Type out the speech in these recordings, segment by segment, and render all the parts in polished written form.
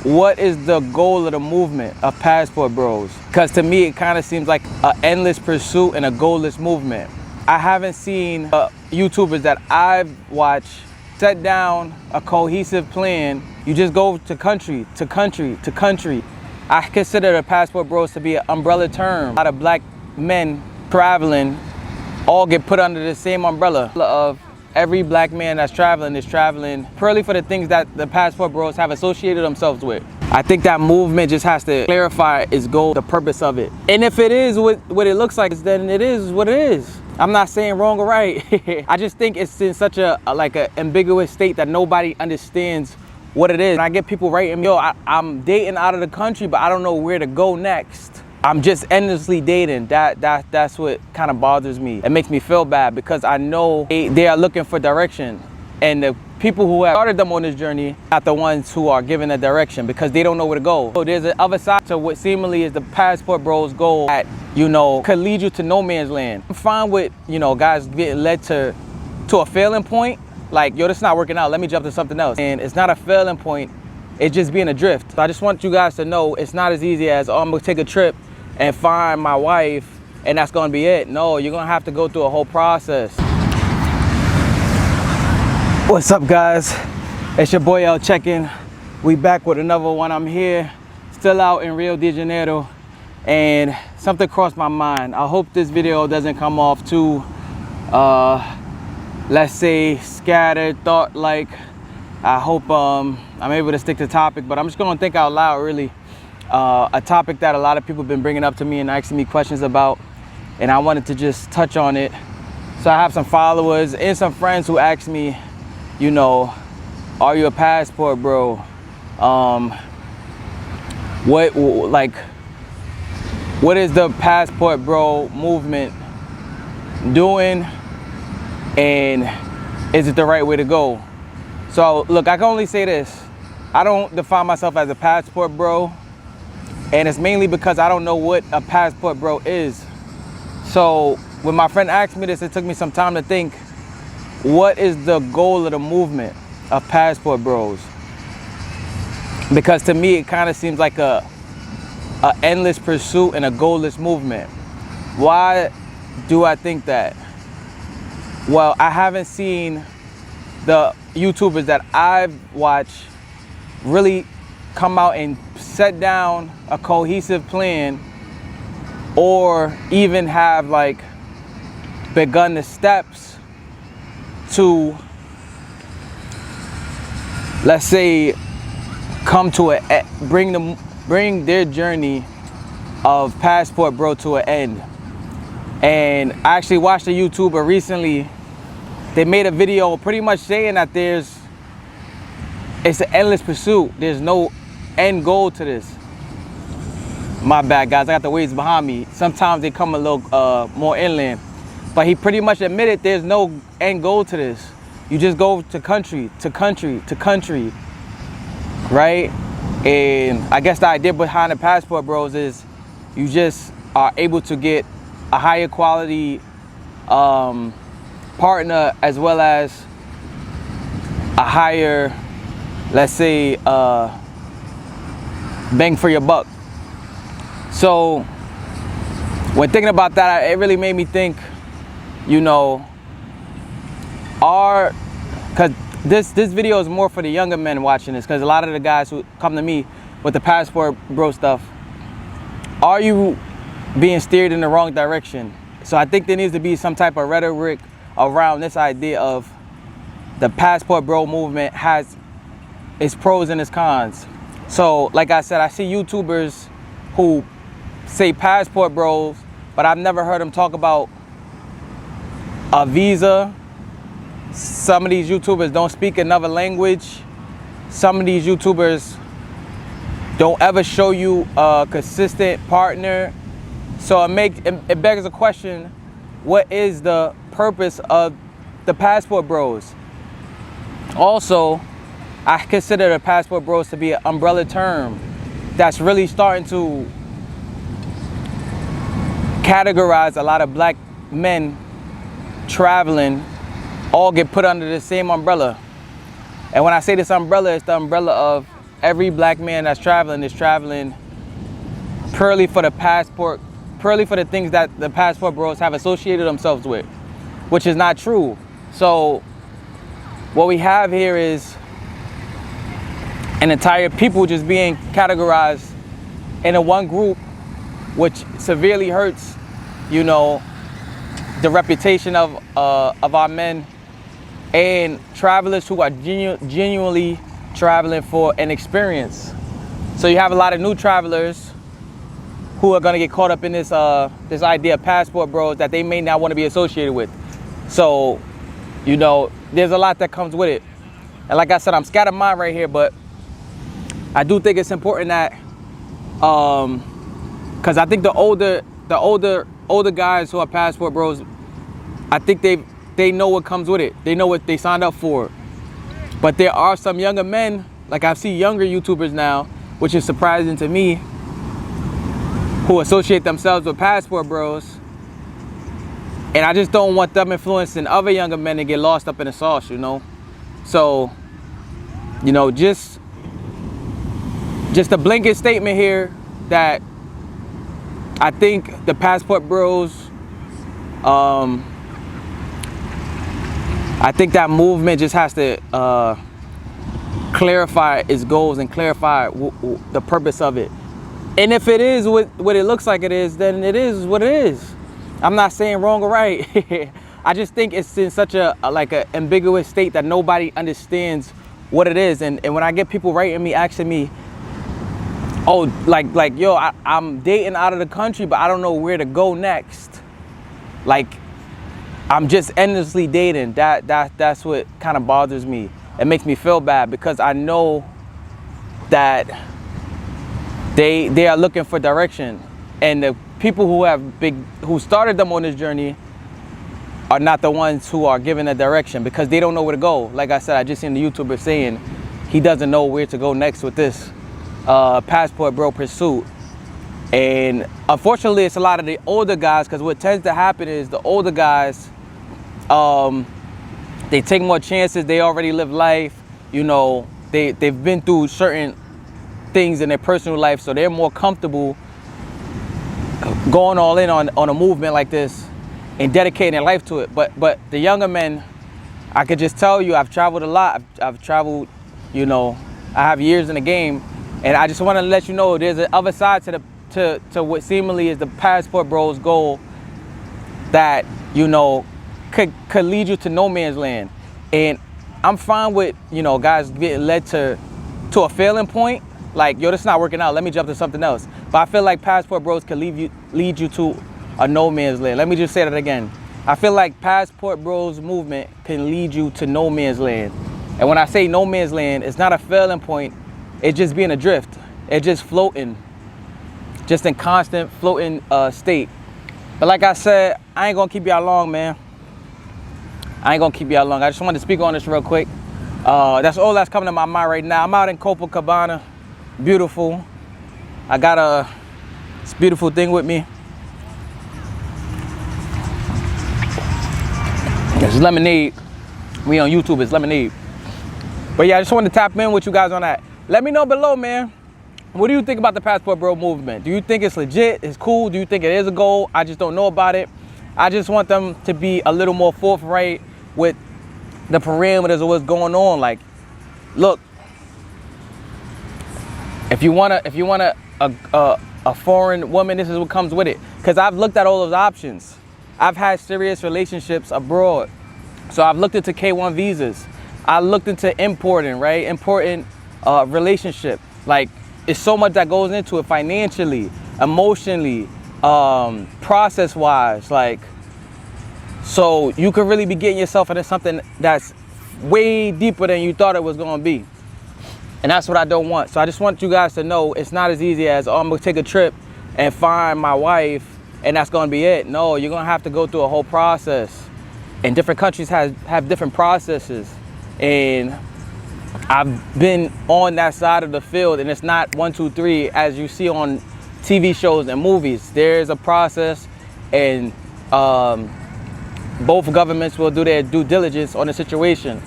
what is the goal of the movement of Passport Bros? Because to me, it kind of seems like an endless pursuit and a goalless movement. I haven't seen YouTubers that I've watched set down a cohesive plan. You just go to country to country to country. I consider the Passport Bros to be an umbrella term. A lot of black men traveling all get put under the same umbrella of every black man that's traveling is traveling purely for the things that the Passport Bros have associated themselves with. I think that movement just has to clarify its goal, the purpose of it. And if it is what it looks like, then it is what it is. I'm not saying wrong or right. I just think it's in such a ambiguous state that nobody understands what it is. And I get people writing me, yo, I'm dating out of the country, but I don't know where to go next. I'm just endlessly dating. That's what kind of bothers me. It makes me feel bad because I know they are looking for direction. And the people who have started them on this journey are the ones who are giving the direction because they don't know where to go. So there's the other side to what seemingly is the Passport Bros goal that, could lead you to no man's land. I'm fine with, guys getting led to a failing point. Like, yo, this is not working out. Let me jump to something else. And it's not a failing point. It's just being adrift. So I just want you guys to know it's not as easy as, oh, I'm gonna take a trip and find my wife and that's gonna be it. No, you're gonna have to go through a whole process. What's up, guys? It's your boy L checking. We back with another one. I'm here, still out in Rio de Janeiro, and something crossed my mind. I hope this video doesn't come off too, let's say, scattered, thought-like. I hope I'm able to stick to the topic, but I'm just gonna think out loud, really. A topic that a lot of people have been bringing up to me and asking me questions about, and I wanted to just touch on it. So I have some followers and some friends who ask me, are you a passport bro? What is the passport bro movement doing, and is it the right way to go? So look, I can only say this. I don't define myself as a passport bro, and it's mainly because I don't know what a passport bro is. So when my friend asked me this, it took me some time to think, what is the goal of the movement of Passport Bros? Because to me, it kind of seems like a endless pursuit and a goalless movement. Why do I think that? Well, I haven't seen the YouTubers that I've watched really come out and set down a cohesive plan, or even have begun the steps to, let's say, come to bring their journey of Passport Bro to an end. And I actually watched a YouTuber recently. They made a video pretty much saying that it's an endless pursuit. There's no end goal to this. My bad, guys, I got the waves behind me. Sometimes they come a little more inland. But he pretty much admitted there's no end goal to this. You just go to country to country to country, right? And I guess the idea behind the Passport Bros is you just are able to get a higher quality partner, as well as a higher, let's say, bang for your buck. So when thinking about that, it really made me think, because this video is more for the younger men watching this, because a lot of the guys who come to me with the Passport Bro stuff, are you being steered in the wrong direction? So I think there needs to be some type of rhetoric around this idea of the Passport Bro movement has its pros and its cons. So like I said, I see YouTubers who say Passport Bros, but I've never heard them talk about a visa. Some of these YouTubers don't speak another language. Some of these YouTubers don't ever show you a consistent partner. So it begs a question, what is the purpose of the Passport Bros? Also, I consider the Passport Bros to be an umbrella term that's really starting to categorize a lot of black men traveling, all get put under the same umbrella. And when I say this umbrella, it's the umbrella of every black man that's traveling is traveling purely for the passport, purely for the things that the passport bros have associated themselves with, which is not true. So what we have here is an entire people just being categorized in a one group, which severely hurts, you know, the reputation of our men and travelers who are genuinely traveling for an experience. So you have a lot of new travelers who are gonna get caught up in this this idea of passport bros that they may not want to be associated with. So, you know, there's a lot that comes with it. And like I said, I'm scattered mind right here, but I do think it's important that, because I think the older guys who are passport bros, I think they know what comes with it. They know what they signed up for. But there are some younger men, like I see younger YouTubers now, which is surprising to me, who associate themselves with passport bros. And I just don't want them influencing other younger men to get lost up in the sauce, you know? So, you know, just a blanket statement here that I think the passport bros, I think that movement just has to clarify its goals and clarify the purpose of it. And if it is what it looks like it is, then it is what it is. I'm not saying wrong or right. I just think it's in such a ambiguous state that nobody understands what it is. And when I get people writing me, asking me, oh, like yo, I'm dating out of the country, but I don't know where to go next. Like, I'm just endlessly dating. That's what kind of bothers me. It makes me feel bad because I know that they are looking for direction, and the people who started them on this journey are not the ones who are giving the direction because they don't know where to go. Like I said, I just seen the YouTuber saying he doesn't know where to go next with this passport bro pursuit. And unfortunately, it's a lot of the older guys, because what tends to happen is the older guys, they take more chances. They already live life, you know, they've been through certain things in their personal life, so they're more comfortable going all in on a movement like this and dedicating their life to it. But the younger men, I could just tell you, I've traveled a lot. I've traveled, you know, I have years in the game, and I just want to let you know there's an other side to what seemingly is the passport bros goal that, you know, could lead you to no man's land. And I'm fine with, you know, guys getting led to a failing point. Like, yo, this is not working out, let me jump to something else. But I feel like passport bros can lead you to a no man's land. Let me just say that again. I feel like passport bros movement can lead you to no man's land. And when I say no man's land, it's not a failing point. It's just being adrift. It's just floating, just in constant floating state. But like I said, I ain't gonna keep y'all long, man. I ain't gonna keep y'all long. I just wanted to speak on this real quick. That's all that's coming to my mind right now. I'm out in Copacabana. Beautiful. I got this beautiful thing with me. It's lemonade. We on YouTube, it's lemonade. But yeah, I just wanted to tap in with you guys on that. Let me know below, man. What do you think about the passport bro movement? Do you think it's legit? It's cool? Do you think it is a goal? I just don't know about it. I just want them to be a little more forthright with the parameters of what's going on. Like, look, if you want a foreign woman, this is what comes with it. Because I've looked at all those options. I've had serious relationships abroad. So I've looked into K1 visas. I looked into importing, right? Important relationship. Like, it's so much that goes into it financially, emotionally, process-wise. Like, so you could really be getting yourself into something that's way deeper than you thought it was going to be. And that's what I don't want. So I just want you guys to know it's not as easy as, oh, I'm going to take a trip and find my wife and that's going to be it. No, you're going to have to go through a whole process. And different countries have different processes. And I've been on that side of the field, and it's not 1, 2, 3 as you see on TV shows and movies. There's a process, and both governments will do their due diligence on the situation.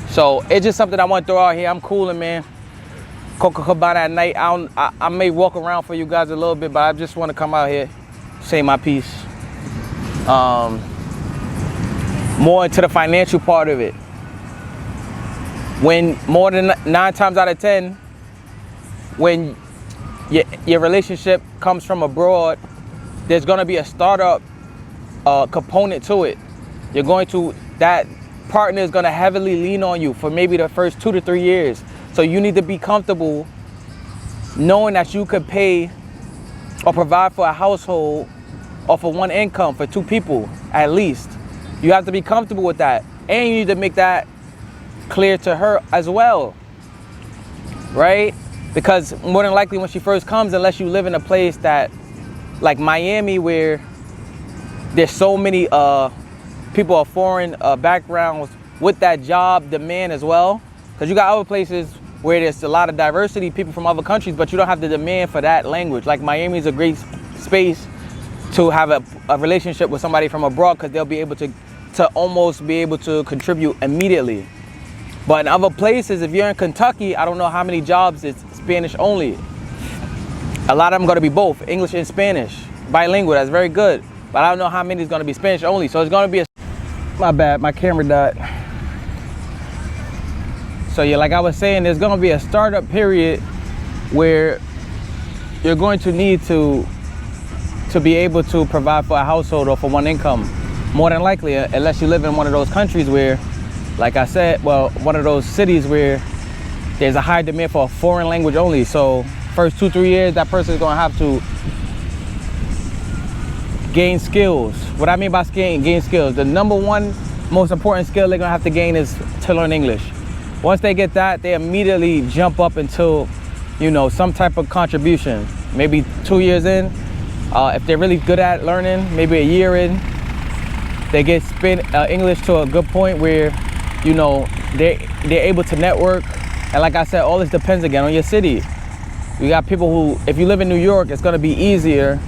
So it's just something I want to throw out here. I'm cooling, man. Copacabana at night. I may walk around for you guys a little bit, but I just want to come out here, say my piece. More into the financial part of it. When more than 9 times out of 10, when your relationship comes from abroad, there's gonna be a startup component to it. That partner is gonna heavily lean on you for maybe the first 2 to 3 years. So you need to be comfortable knowing that you could pay or provide for a household or for one income for 2 people at least. You have to be comfortable with that. And you need to make that clear to her as well, right? Because more than likely when she first comes, unless you live in a place that, like Miami, where there's so many people of foreign backgrounds with that job demand as well. Because you got other places where there's a lot of diversity, people from other countries, but you don't have the demand for that language. Like Miami is a great space to have a relationship with somebody from abroad, because they'll be able to almost be able to contribute immediately. But in other places, if you're in Kentucky, I don't know how many jobs it's Spanish only. A lot of them going to be both English and Spanish, bilingual. That's very good. But I don't know how many is going to be Spanish only. So it's going to be my bad, my camera died. So yeah, like I was saying, there's going to be a startup period where you're going to need to be able to provide for a household or for one income, more than likely, unless you live in one of those countries where, like I said, well, one of those cities where there's a high demand for a foreign language only. So first 2-3 years, that person is going to have to gain skills. What I mean by gain skills, the number one most important skill they're going to have to gain is to learn English. Once they get that, they immediately jump up into, you know, some type of contribution. Maybe 2 years in, if they're really good at learning, maybe a year in, they get English to a good point where, you know, they're able to network. And like I said, all this depends again on your city. You got people who, if you live in New York, it's going to be easier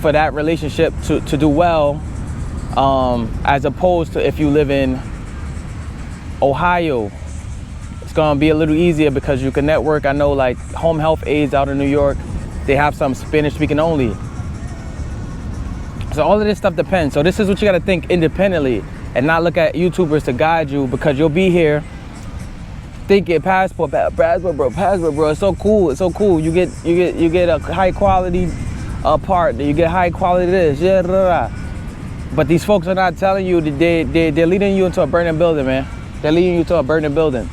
for that relationship to do well, as opposed to if you live in Ohio. It's going to be a little easier because you can network. I know, like, home health aides out in New York, they have some Spanish speaking only. So all of this stuff depends. So this is what you got to think independently and not look at YouTubers to guide you, because you'll be here thinking passport bro. It's so cool. It's so cool. You get a high quality part. You get high quality this. Yeah, blah, blah. But these folks are not telling you that they're leading you into a burning building, man. They're leading you to a burning building.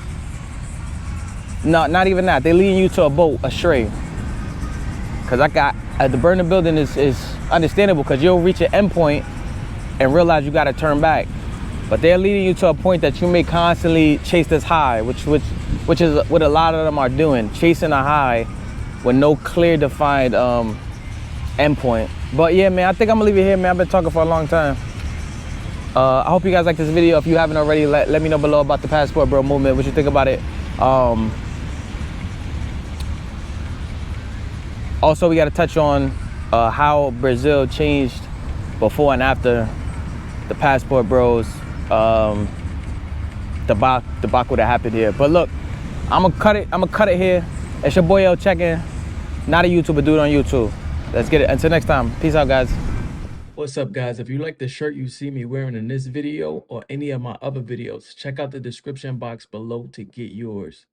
No, not even that. They're leading you to a boat astray. Because the burning building is understandable, because you'll reach an endpoint and realize you got to turn back. But they're leading you to a point that you may constantly chase this high, which is what a lot of them are doing, chasing a high with no clear defined endpoint. But yeah, man, I think I'm gonna leave it here, man. I've been talking for a long time. I hope you guys like this video. If you haven't already, let me know below about the Passport Bro movement, what you think about it. Also, we got to touch on how Brazil changed before and after the Passport Bros debacle that happened here. But look, I'm gonna cut it here. It's your boy L checking, not a YouTuber, dude on YouTube. Let's get it. Until next time, peace out, guys. What's up, guys? If you like the shirt you see me wearing in this video or any of my other videos, check out the description box below to get yours.